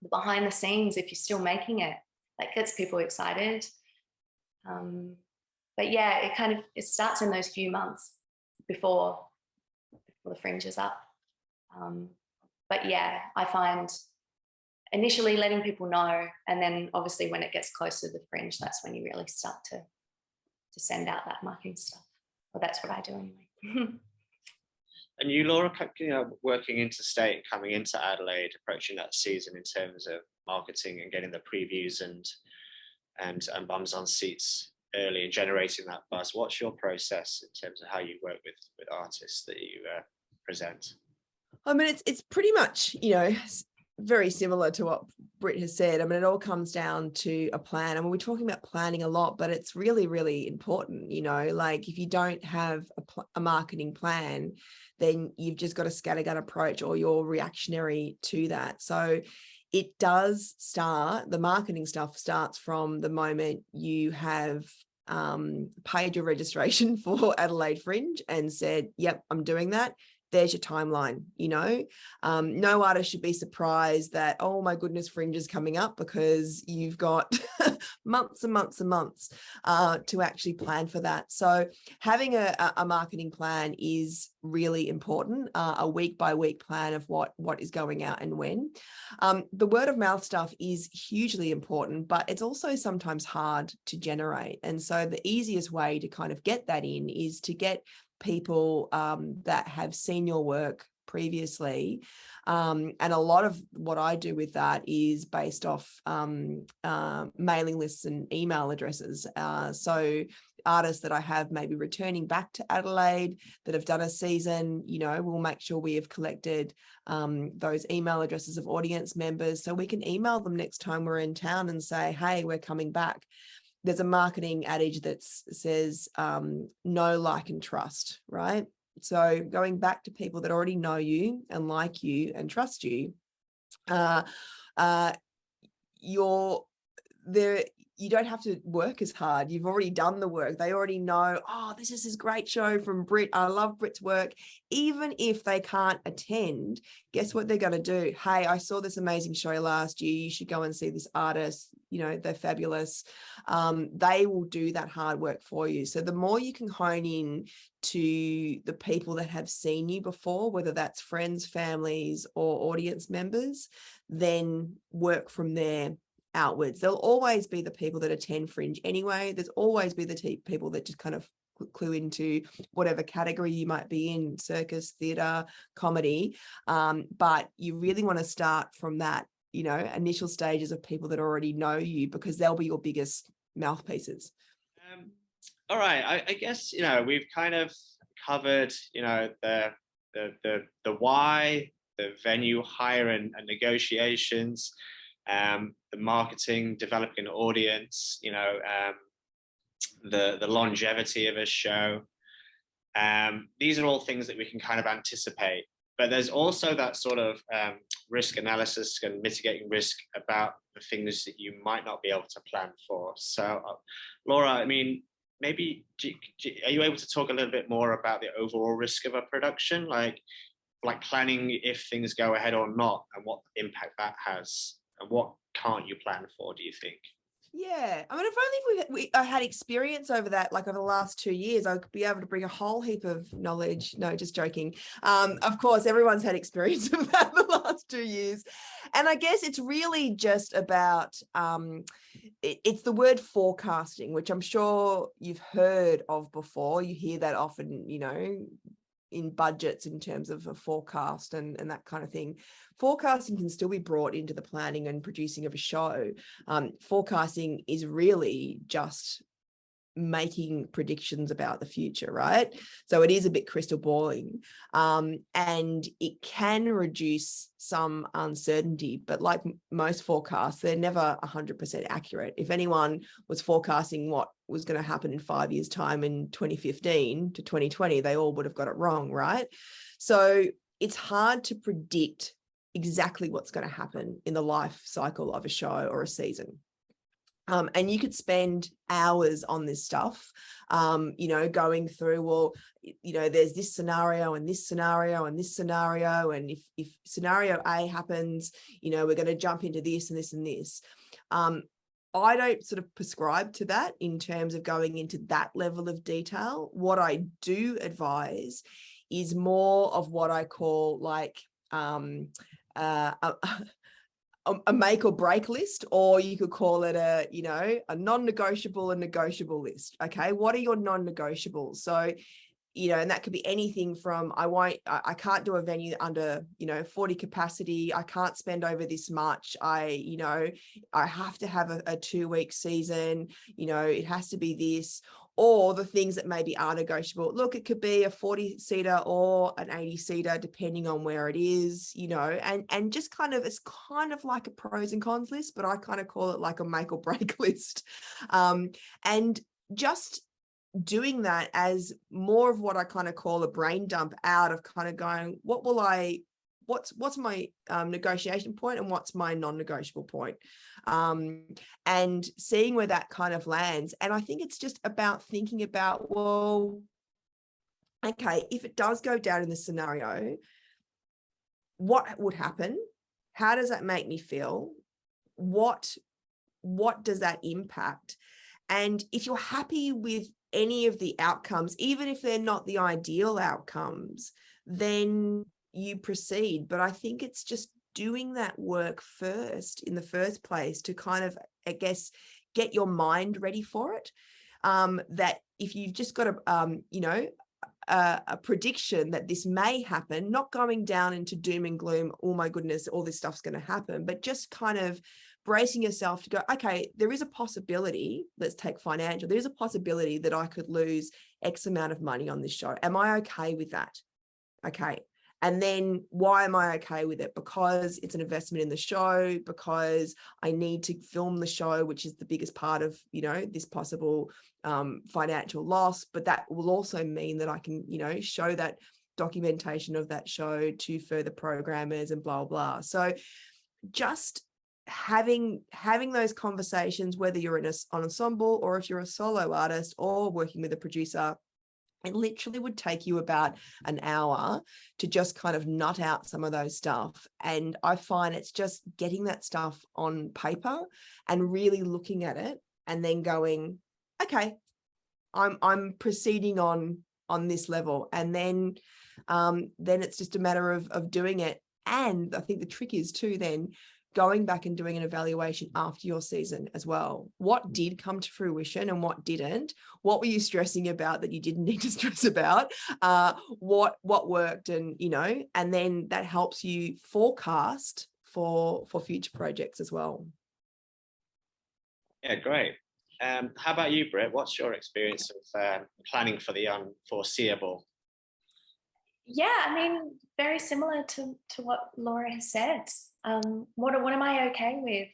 C: the behind the scenes, if you're still making it. That gets people excited. But yeah, it starts in those few months before the Fringe is up. But yeah, I find initially letting people know, and then obviously when it gets closer to the Fringe, that's when you really start to send out that marketing stuff. Well, that's what I do anyway.
A: And you, Laura, you know, working interstate, coming into Adelaide, approaching that season in terms of marketing and getting the previews and bums on seats early and generating that buzz. What's your process in terms of how you work with artists that you present?
B: I mean, it's pretty much, you know, very similar to what Britt has said. I mean, it all comes down to a plan. I mean, we're talking about planning a lot, but it's really, really important, you know, like if you don't have a marketing plan, then you've just got a scattergun approach, or you're reactionary to that. So it does start, the marketing stuff starts from the moment you have paid your registration for Adelaide Fringe and said, yep, I'm doing that. There's your timeline, you know. No artist should be surprised that, oh my goodness, Fringe is coming up, because you've got months and months and months to actually plan for that. So having a marketing plan is really important, a week by week plan of what is going out and when. The word of mouth stuff is hugely important, but it's also sometimes hard to generate. And so the easiest way to kind of get that in is to get people that have seen your work previously, and a lot of what I do with that is based off mailing lists and email addresses. So artists that I have maybe returning back to Adelaide that have done a season, you know, we'll make sure we have collected those email addresses of audience members, so we can email them next time we're in town and say, hey, we're coming back. There's a marketing adage that says know, like, and trust, right? So going back to people that already know you and like you and trust you, uh, you're there. You don't have to work as hard. You've already done the work. They already know, oh, this is this great show from Britt. I love Britt's work. Even if they can't attend, guess what they're going to do? Hey, I saw this amazing show last year. You should go and see this artist. You know, they're fabulous. They will do that hard work for you. So the more you can hone in to the people that have seen you before, whether that's friends, families, or audience members, then work from there outwards. There'll always be the people that attend Fringe anyway. There's always be the people that just kind of clue into whatever category you might be in, circus, theatre, comedy. But you really want to start from that, you know, initial stages of people that already know you, because they'll be your biggest mouthpieces.
A: All right, I guess, you know, we've kind of covered, you know, the why, the venue hire and negotiations, the marketing, developing an audience, you know, the longevity of a show. These are all things that we can kind of anticipate, but there's also that sort of risk analysis and mitigating risk about the things that you might not be able to plan for. So Laura, I mean, maybe are you able to talk a little bit more about the overall risk of a production, like planning if things go ahead or not, and what impact that has? And what can't you plan for, do you think?
B: Yeah, I mean, if only I had experience over that, like over the last 2 years, I could be able to bring a whole heap of knowledge. No, just joking. Of course, everyone's had experience of that the last 2 years. And I guess it's really just about, it's the word forecasting, which I'm sure you've heard of before. You hear that often, you know, in budgets in terms of a forecast and that kind of thing. Forecasting can still be brought into the planning and producing of a show. Forecasting is really just making predictions about the future, right? So it is a bit crystal balling, and it can reduce some uncertainty, but like most forecasts, they're never 100% accurate. If anyone was forecasting what was going to happen in 5 years' time in 2015 to 2020, they all would have got it wrong, right? So it's hard to predict exactly what's going to happen in the life cycle of a show or a season. And you could spend hours on this stuff, you know, going through, well, you know, there's this scenario and this scenario and this scenario. And if scenario A happens, you know, we're going to jump into this and this and this. I don't sort of prescribe to that in terms of going into that level of detail. What I do advise is more of what I call like a make or break list, or you could call it a, you know, a non-negotiable and negotiable list. Okay, what are your non-negotiables? So, you know, and that could be anything from I can't do a venue under, you know, 40 capacity. I can't spend over this much. You know, I have to have a 2-week season. You know, it has to be this. Or the things that maybe are negotiable. Look, it could be a 40-seater or an 80-seater, depending on where it is, you know, and just kind of, it's kind of like a pros and cons list, but I kind of call it like a make or break list. And just doing that as more of what I kind of call a brain dump out of kind of going, what's my negotiation point and what's my non-negotiable point, and seeing where that kind of lands. And I think it's just about thinking about, well, okay, if it does go down in this scenario, what would happen? How does that make me feel? What does that impact? And if you're happy with any of the outcomes, even if they're not the ideal outcomes, then you proceed. But I think it's just doing that work first in the first place to kind of, I guess, get your mind ready for it. That if you've just got you know, a prediction that this may happen, not going down into doom and gloom, oh my goodness, all this stuff's going to happen, but just kind of bracing yourself to go, okay, there is a possibility, let's take financial, there's a possibility that I could lose X amount of money on this show. Am I okay with that? Okay. And then why am I okay with it? Because it's an investment in the show, because I need to film the show, which is the biggest part of, you know, this possible financial loss. But that will also mean that I can, you know, show that documentation of that show to further programmers and blah, blah. So just having those conversations, whether you're in an ensemble or if you're a solo artist or working with a producer, it literally would take you about an hour to just kind of nut out some of those stuff. And I find it's just getting that stuff on paper and really looking at it and then going, okay, I'm proceeding on this level. And then it's just a matter of doing it. And I think the trick is too then going back and doing an evaluation after your season as well. What did come to fruition and what didn't? What were you stressing about that you didn't need to stress about? What worked, and and then that helps you forecast for future projects as well.
A: Yeah, great. How about you, Britt? What's your experience of planning for the unforeseeable?
C: Yeah, I mean, very similar to what Laura has said. What am I okay with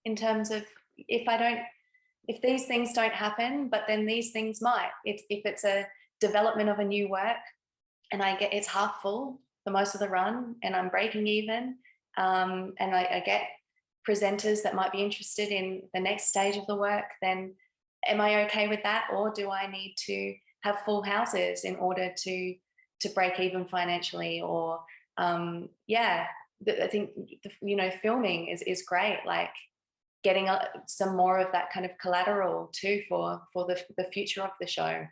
C: in terms of if these things don't happen, but then these things might. If it's a development of a new work and it's half full for most of the run and I'm breaking even, and I get presenters that might be interested in the next stage of the work, then am I okay with that? Or do I need to have full houses in order to break even financially? Or I think filming is great, like getting some more of that kind of collateral too for the future of the show.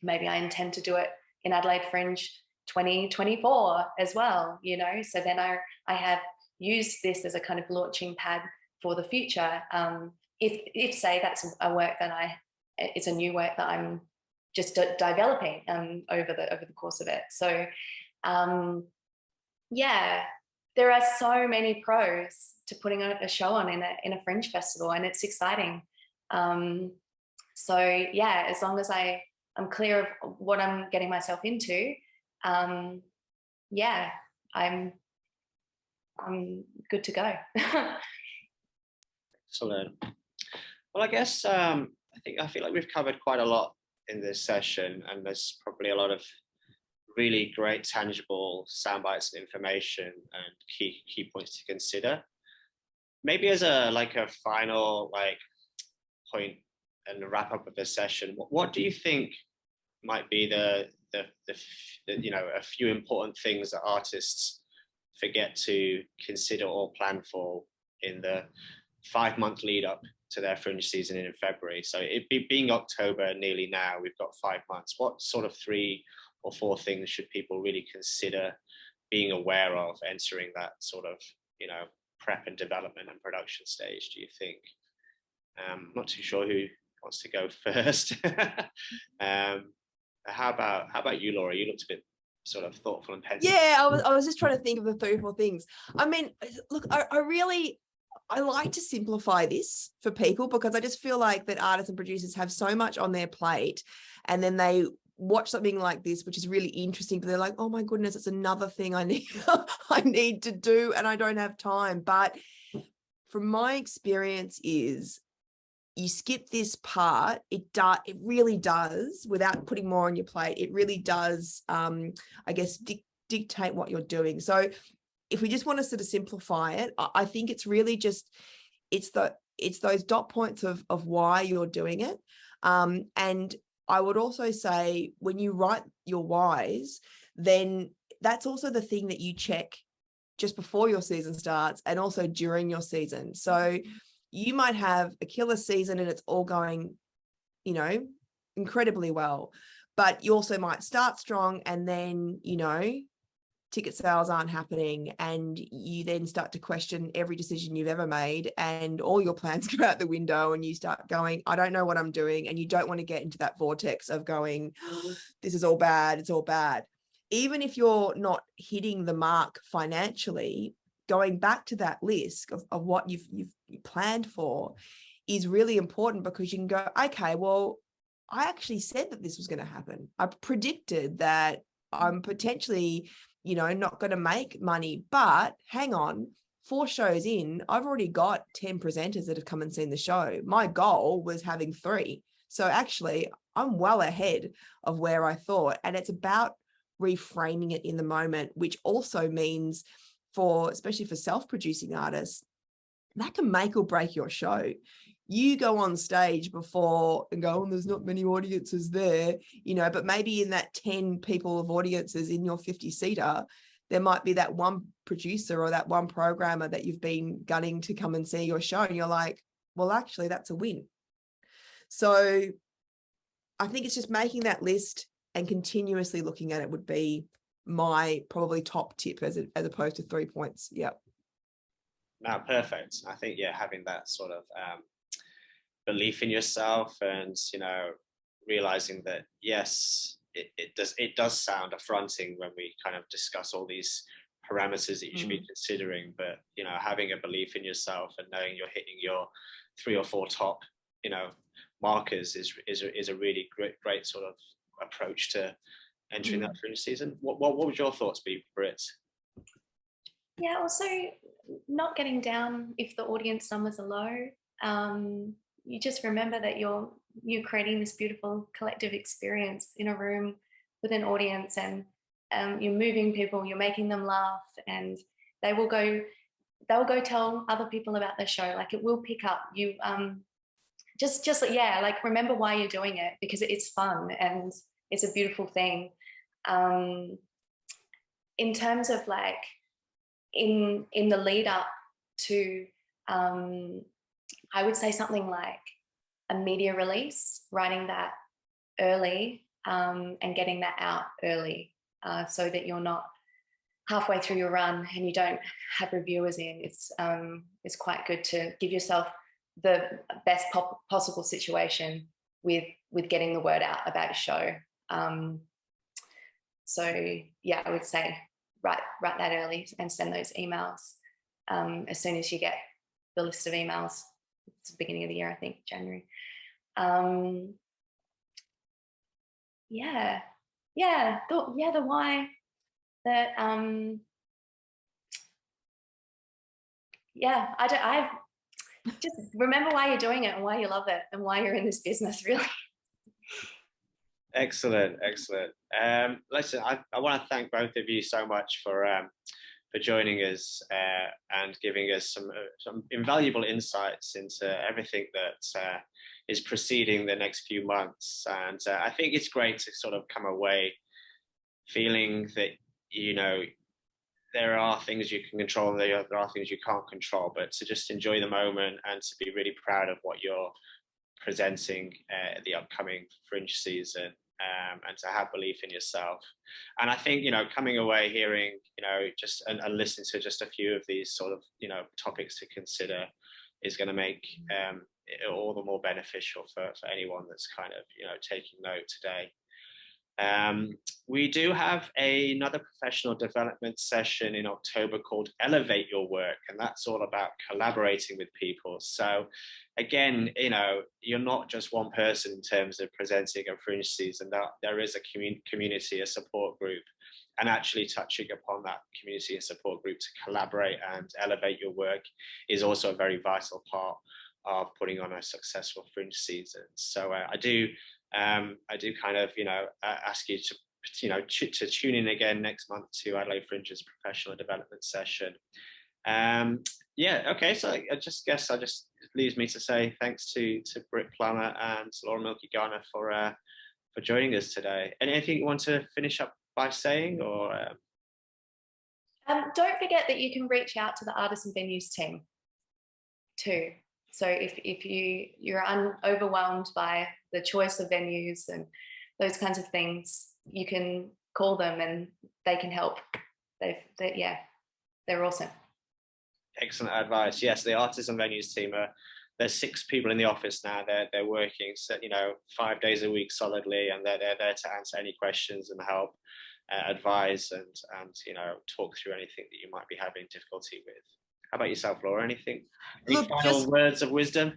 C: Maybe I intend to do it in Adelaide Fringe 2024 as well, so then I have used this as a kind of launching pad for the future. If say that's a work that it's a new work that I'm just developing over the course of it. So there are so many pros to putting a show on in a Fringe festival, and it's exciting. As long as I'm clear of what I'm getting myself into, I'm good to go.
A: Excellent. Well, I guess I feel like we've covered quite a lot in this session, and there's probably a lot of really great tangible sound bites and information and key points to consider. Maybe as a final point and a wrap up of this session, what do you think might be the a few important things that artists forget to consider or plan for in the 5-month lead up to their Fringe season in February? So being October nearly now, we've got 5 months. What sort of 3 or 4 things should people really consider being aware of entering that sort of prep and development and production stage, do you think? I'm not too sure who wants to go first. How about you, Laura? You looked a bit sort of thoughtful and pensive.
B: Yeah, I was just trying to think of the 3 or 4 things. I mean, look, I like to simplify this for people, because I just feel like that artists and producers have so much on their plate, and then they watch something like this, which is really interesting, but they're like, oh my goodness, it's another thing I need to do, and I don't have time. But from my experience is, you skip this part, it really does, without putting more on your plate, it really does, I guess, dictate what you're doing. So if we just want to sort of simplify it, I think it's really just, it's those dot points of why you're doing it. And I would also say, when you write your whys, then that's also the thing that you check just before your season starts and also during your season. So you might have a killer season and it's all going, incredibly well, but you also might start strong and then, ticket sales aren't happening, and you then start to question every decision you've ever made, and all your plans go out the window, and you start going, I don't know what I'm doing. And you don't want to get into that vortex of going, this is all bad, it's all bad. Even if you're not hitting the mark financially, going back to that list of what you've planned for is really important, because you can go, okay, well, I actually said that this was going to happen. I predicted that I'm potentially not going to make money, but hang on, 4 shows in, I've already got 10 presenters that have come and seen the show. My goal was having 3. So actually I'm well ahead of where I thought. And it's about reframing it in the moment, which also means especially for self-producing artists, that can make or break your show. You go on stage before and go, oh, there's not many audiences there, you know, but maybe in that 10 people of audiences in your 50-seater, there might be that one producer or that one programmer that you've been gunning to come and see your show. And you're like, well, actually, that's a win. So I think it's just making that list and continuously looking at it would be my probably top tip as opposed to 3 points. Yep.
A: No, perfect. I think, yeah, having that sort of belief in yourself and, you know, realizing that, yes, it does sound affronting when we kind of discuss all these parameters that you should be considering, but, you know, having a belief in yourself and knowing you're hitting your 3 or 4 top, you know, markers is a really great sort of approach to entering that Fringe season. What would your thoughts be, Britt?
C: Yeah, also not getting down if the audience numbers are low. You just remember that you're creating this beautiful collective experience in a room with an audience, and you're moving people, you're making them laugh, and they'll go tell other people about the show. Like, it will pick up. You just yeah, like, remember why you're doing it, because it's fun and it's a beautiful thing. In terms of like in the lead up to I would say something like a media release, writing that early and getting that out early, so that you're not halfway through your run and you don't have reviewers in. It's quite good to give yourself the best possible situation with getting the word out about your show. So yeah, I would say write that early and send those emails as soon as you get the list of emails. It's the beginning of the year, I think, January. The why. That I just remember why you're doing it and why you love it and why you're in this business, really.
A: Excellent. Listen, I want to thank both of you so much for joining us and giving us some invaluable insights into everything that is preceding the next few months. And I think it's great to sort of come away feeling that, you know, there are things you can control and there are things you can't control, but to just enjoy the moment and to be really proud of what you're presenting at the upcoming Fringe season, and to have belief in yourself. And I think, you know, coming away hearing, you know, just and listening to just a few of these sort of, you know, topics to consider is going to make it all the more beneficial for anyone that's kind of, you know, taking note today. We do have another professional development session in October called Elevate Your Work, and that's all about collaborating with people. So again, you know, you're not just one person in terms of presenting a Fringe season. There is a community, a support group, and actually touching upon that community and support group to collaborate and elevate your work is also a very vital part of putting on a successful Fringe season. So I do kind of, you know, ask you to, you know, to tune in again next month to Adelaide Fringe's professional development session. Okay, so I just leaves me to say thanks to Britt Plummer and Laura Milke Garner for joining us today. Anything you want to finish up by saying, or?
C: Don't forget that you can reach out to the artists and venues team too. So if you're overwhelmed by the choice of venues and those kinds of things, you can call them and they can help. They're awesome. Excellent advice. Yes, the artists and venues team there's 6 people in the office now. They're working, you know, 5 days a week solidly, and they're there to answer any questions and help, advise, and you know, talk through anything that you might be having difficulty with. How about yourself, Laura? Any final words of wisdom?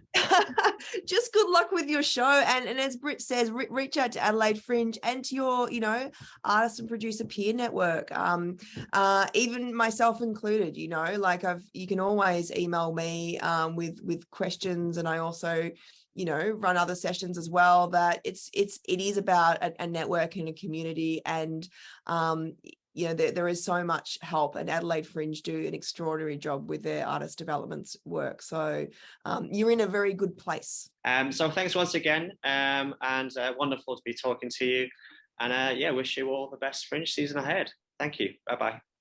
B: Just good luck with your show. And as Britt says, reach out to Adelaide Fringe and to your, you know, artist and producer peer network. Even myself included, you know, like you can always email me with questions. And I also, you know, run other sessions as well. That it is about a network and a community. And you know, there is so much help, and Adelaide Fringe do an extraordinary job with their artist development work. So you're in a very good place.
A: So thanks once again, and wonderful to be talking to you. And yeah, wish you all the best Fringe season ahead. Thank you. Bye-bye.